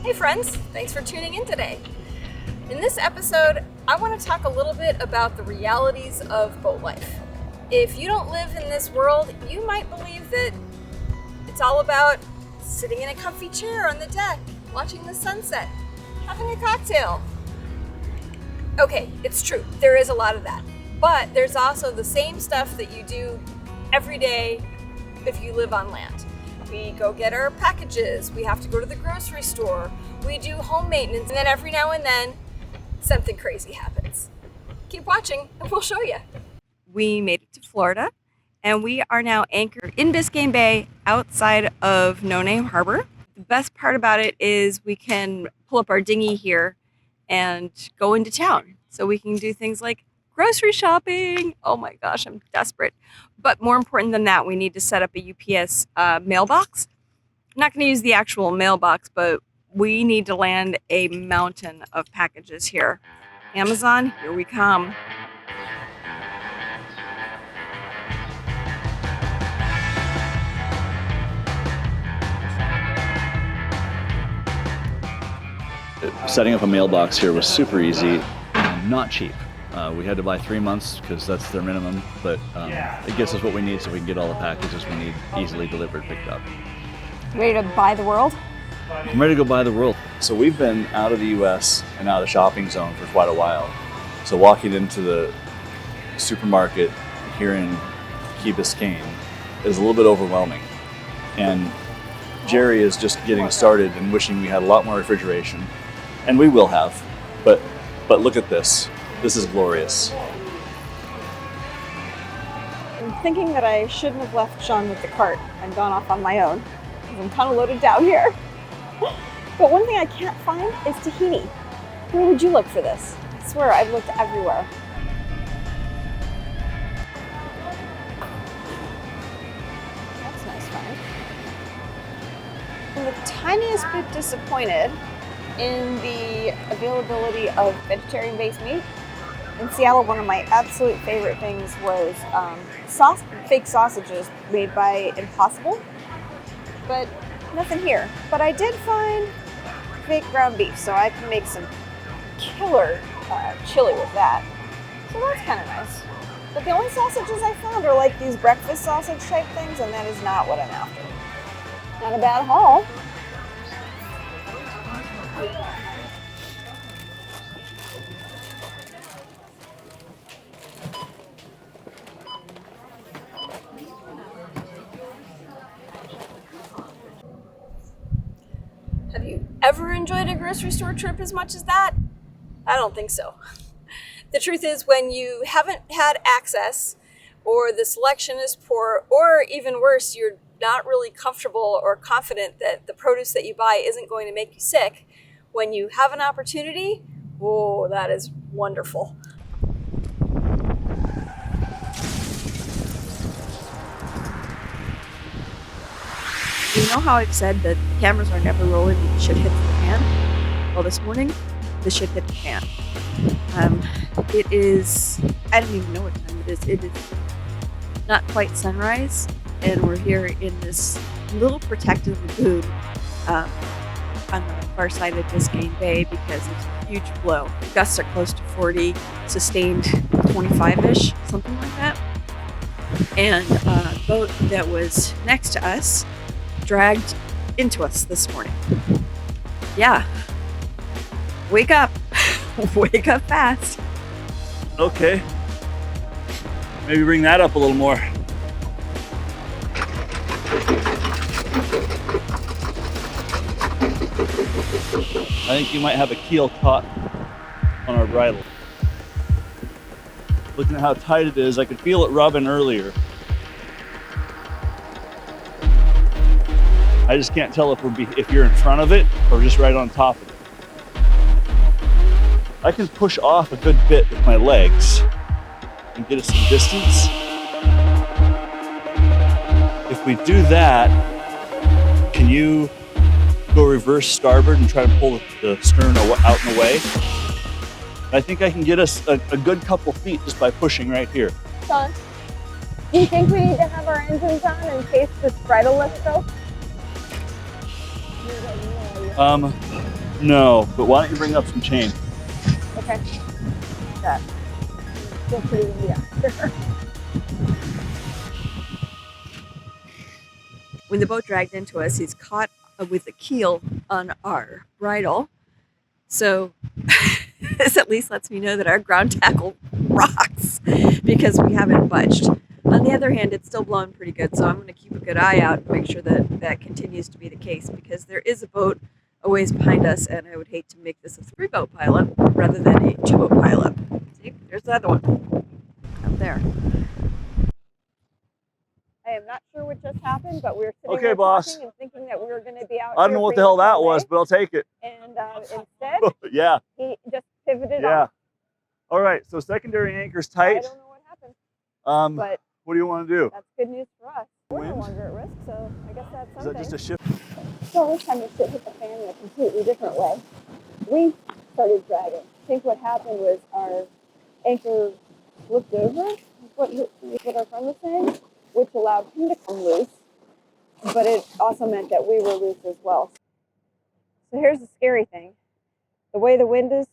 Hey friends, thanks for tuning in today. In this episode, I want to talk a little bit about the realities of boat life. If you don't live in this world, you might believe that it's all about sitting in a comfy chair on the deck, watching the sunset, having a cocktail. Okay, it's true, there is a lot of that. But there's also the same stuff that you do every day if you live on land. We go get our packages, we have to go to the grocery store, we do home maintenance, and then every now and then, something crazy happens. Keep watching and we'll show you. We made it to Florida, and we are now anchored in Biscayne Bay outside of No Name Harbor. The best part about it is we can pull up our dinghy here and go into town. So we can do things like grocery shopping. Oh my gosh, I'm desperate. But more important than that, we need to set up a UPS mailbox. I'm not going to use the actual mailbox, but we need to land a mountain of packages here. Amazon, here we come. Setting up a mailbox here was super easy and not cheap. We had to buy 3 months because that's their minimum, but it gets us what we need so we can get all the packages we need easily delivered, picked up. Ready to buy the world? I'm ready to go buy the world. So we've been out of the US and out of the shopping zone for quite a while. So walking into the supermarket here in Key Biscayne is a little bit overwhelming. And GERI is just getting started and wishing we had a lot more refrigeration. And we will have, but look at this. This is glorious. I'm thinking that I shouldn't have left Sean with the cart and gone off on my own, because I'm kind of loaded down here. But one thing I can't find is tahini. Where would you look for this? I swear I've looked everywhere. That's a nice find. I'm the tiniest bit disappointed in the availability of vegetarian-based meat. In Seattle, one of my absolute favorite things was fake sausages made by Impossible, but nothing here. But I did find fake ground beef, so I can make some killer chili with that. So that's kind of nice. But the only sausages I found are like these breakfast sausage type things, and that is not what I'm after. Not a bad haul. Have you ever enjoyed a grocery store trip as much as that? I don't think so. The truth is, when you haven't had access, or the selection is poor, or even worse, you're not really comfortable or confident that the produce that you buy isn't going to make you sick, when you have an opportunity, whoa, that is wonderful. You know how I've said that cameras are never rolling and shit hits the fan? Well, this morning, the shit hit the fan. It is, I don't even know what time it is. It is not quite sunrise, and we're here in this little protected lagoon on the far side of Biscayne Bay because it's a huge blow. Gusts are close to 40, sustained 25-ish, something like that. And a boat that was next to us dragged into us this morning. Yeah. Wake up. Wake up fast. Okay. Maybe bring that up a little more. I think you might have a keel caught on our bridle. Looking at how tight it is, I could feel it rubbing earlier. I just can't tell if you're in front of it or just right on top of it. I can push off a good bit with my legs and get us some distance. If we do that, can you go reverse starboard and try to pull the stern out and away? I think I can get us a good couple feet just by pushing right here. Sean, do you think we need to have our engines on in case this bridle lifts go? No, but why don't you bring up some chain? Okay. That. Still pretty windy out there. When the boat dragged into us, he's caught with the keel on our bridle. So this at least lets me know that our ground tackle rocks because we haven't budged. On the other hand, it's still blowing pretty good, so I'm going to keep a good eye out and make sure that that continues to be the case because there is a boat a ways behind us, and I would hate to make this a 3-boat pileup rather than a 2-boat pileup. See, there's the other one up there. I am not sure what just happened, but we were sitting there talking and thinking that we were going to be out. I don't know what the hell that was, but I'll take it. And instead, yeah, he just pivoted off. off. All right, so secondary anchor's tight. I don't know what happened. But what do you want to do? that's good news for us. We're no longer at risk, so I guess that's something. Is that just a shift? So this time the shit hit the fan in a completely different way. We started dragging. I think what happened was our anchor flipped over, is what our friend was saying, which allowed him to come loose, but it also meant that we were loose as well. So here's the scary thing. The way the wind is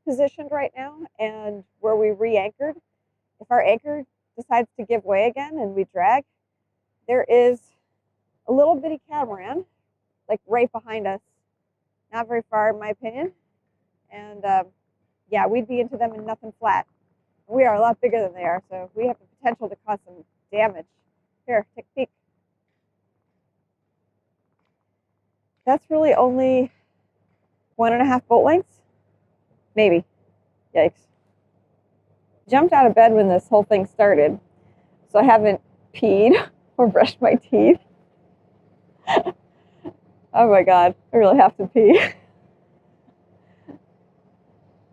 positioned right now and where we re-anchored, if our anchor decides to give way again and we drag, there is a little bitty catamaran, like right behind us, not very far in my opinion, and yeah, we'd be into them in nothing flat. We are a lot bigger than they are, so we have the potential to cause some damage. Here, take a peek. That's really only 1.5 boat lengths, maybe. Yikes. Jumped out of bed when this whole thing started, so I haven't peed or brushed my teeth. Oh my God, I really have to pee.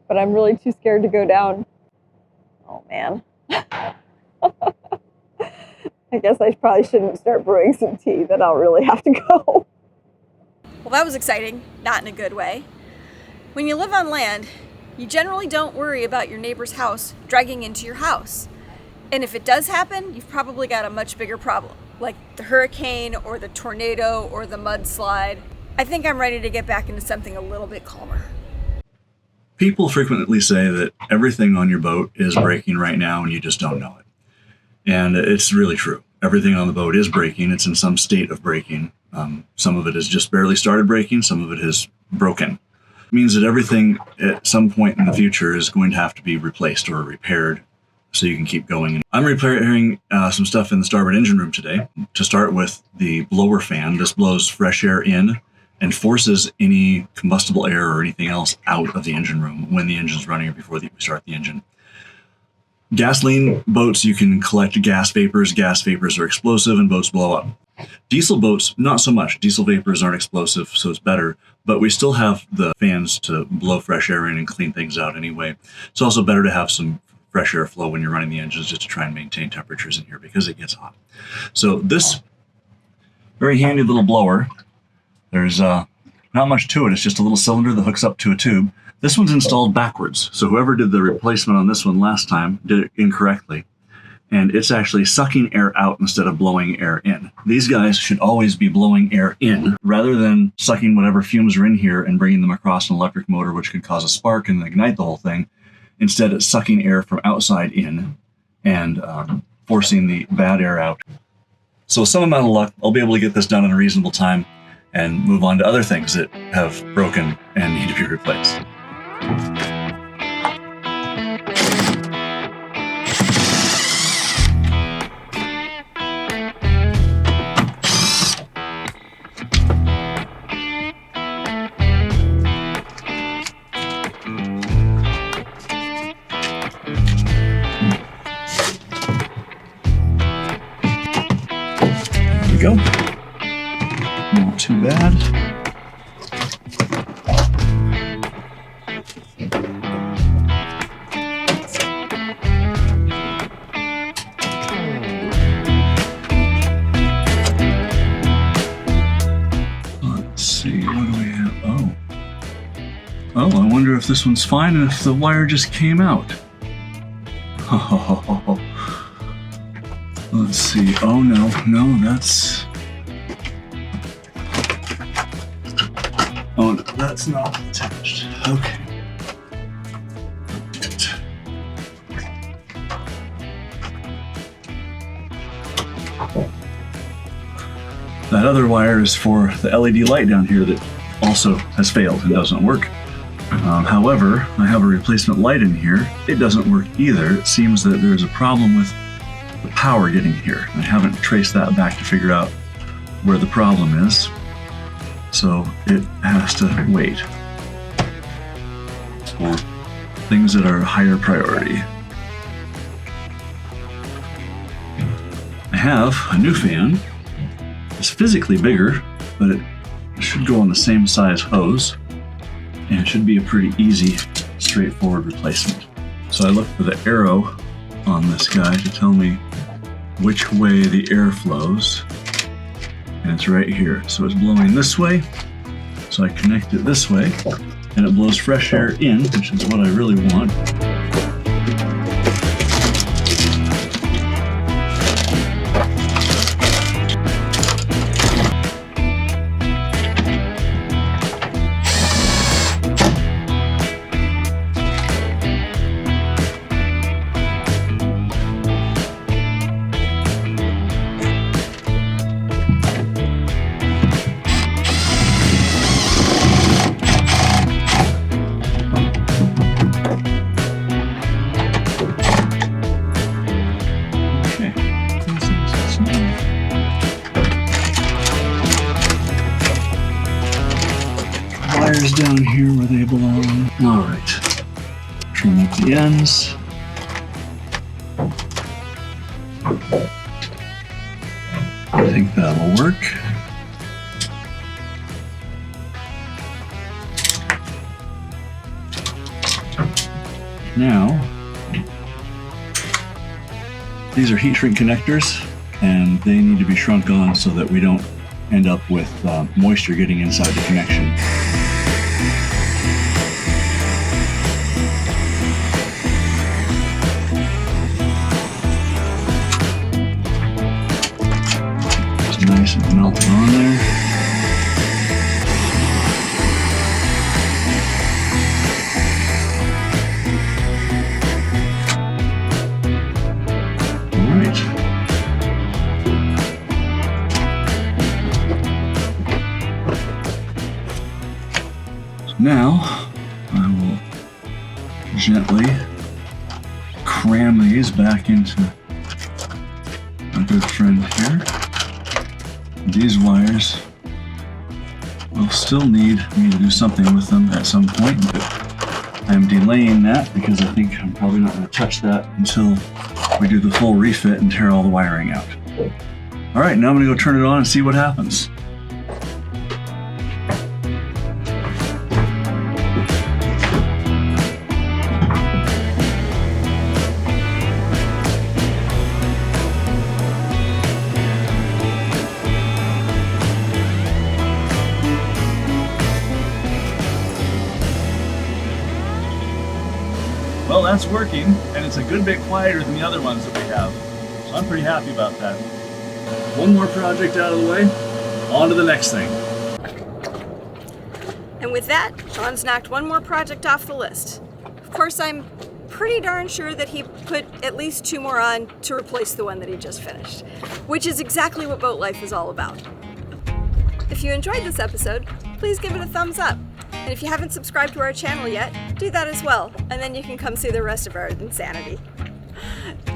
But I'm really too scared to go down. Oh man. I guess I probably shouldn't start brewing some tea, then I'll really have to go. Well, that was exciting, not in a good way. When you live on land, you generally don't worry about your neighbor's house dragging into your house. And if it does happen, you've probably got a much bigger problem, like the hurricane or the tornado or the mudslide. I think I'm ready to get back into something a little bit calmer. People frequently say that everything on your boat is breaking right now and you just don't know it. And it's really true. Everything on the boat is breaking. It's in some state of breaking. Some of it has just barely started breaking. Some of it has broken. It means that everything at some point in the future is going to have to be replaced or repaired so you can keep going. I'm repairing some stuff in the starboard engine room today. To start with, the blower fan. This blows fresh air in and forces any combustible air or anything else out of the engine room when the engine's running or before we start the engine. Gasoline boats, you can collect gas vapors. Gas vapors are explosive and boats blow up. Diesel boats, not so much. Diesel vapors aren't explosive, so it's better. But we still have the fans to blow fresh air in and clean things out anyway. It's also better to have some fresh air flow when you're running the engines just to try and maintain temperatures in here because it gets hot. So this very handy little blower, there's not much to it. It's just a little cylinder that hooks up to a tube. This one's installed backwards. So whoever did the replacement on this one last time did it incorrectly. And it's actually sucking air out instead of blowing air in. These guys should always be blowing air in rather than sucking whatever fumes are in here and bringing them across an electric motor, which could cause a spark and ignite the whole thing. Instead, it's sucking air from outside in and forcing the bad air out. So with some amount of luck, I'll be able to get this done in a reasonable time and move on to other things that have broken and need to be replaced. There we go. Not too bad. Let's see, what do we have? Oh, I wonder if this one's fine and if the wire just came out. Let's see. Oh no, that's... Oh, no, that's not attached. Okay. That other wire is for the LED light down here that also has failed and doesn't work. However, I have a replacement light in here. It doesn't work either. It seems that there's a problem with the power getting here. I haven't traced that back to figure out where the problem is. So it has to wait for things that are higher priority. I have a new fan. It's physically bigger, but it should go on the same size hose, and it should be a pretty easy, straightforward replacement. So I looked for the arrow on this guy to tell me which way the air flows, and it's right here. So it's blowing this way, so I connect it this way, and it blows fresh air in, which is what I really want. Wires down here where they belong. All right, trim up the ends. I think that'll work. Now, these are heat shrink connectors, and they need to be shrunk on so that we don't end up with moisture getting inside the connection. It's nice and melted on there. Now, I will gently cram these back into my good friend here. These wires will still need me to do something with them at some point, but I'm delaying that because I think I'm probably not going to touch that until we do the full refit and tear all the wiring out. All right, now I'm going to go turn it on and see what happens. Well, that's working, and it's a good bit quieter than the other ones that we have. So I'm pretty happy about that. One more project out of the way, on to the next thing. And with that, Sean's knocked one more project off the list. Of course, I'm pretty darn sure that he put at least 2 more on to replace the one that he just finished, which is exactly what boat life is all about. If you enjoyed this episode, please give it a thumbs up. And if you haven't subscribed to our channel yet, do that as well, and then you can come see the rest of our insanity.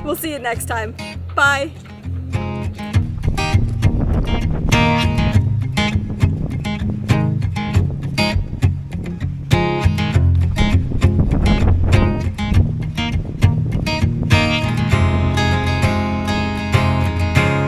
We'll see you next time. Bye!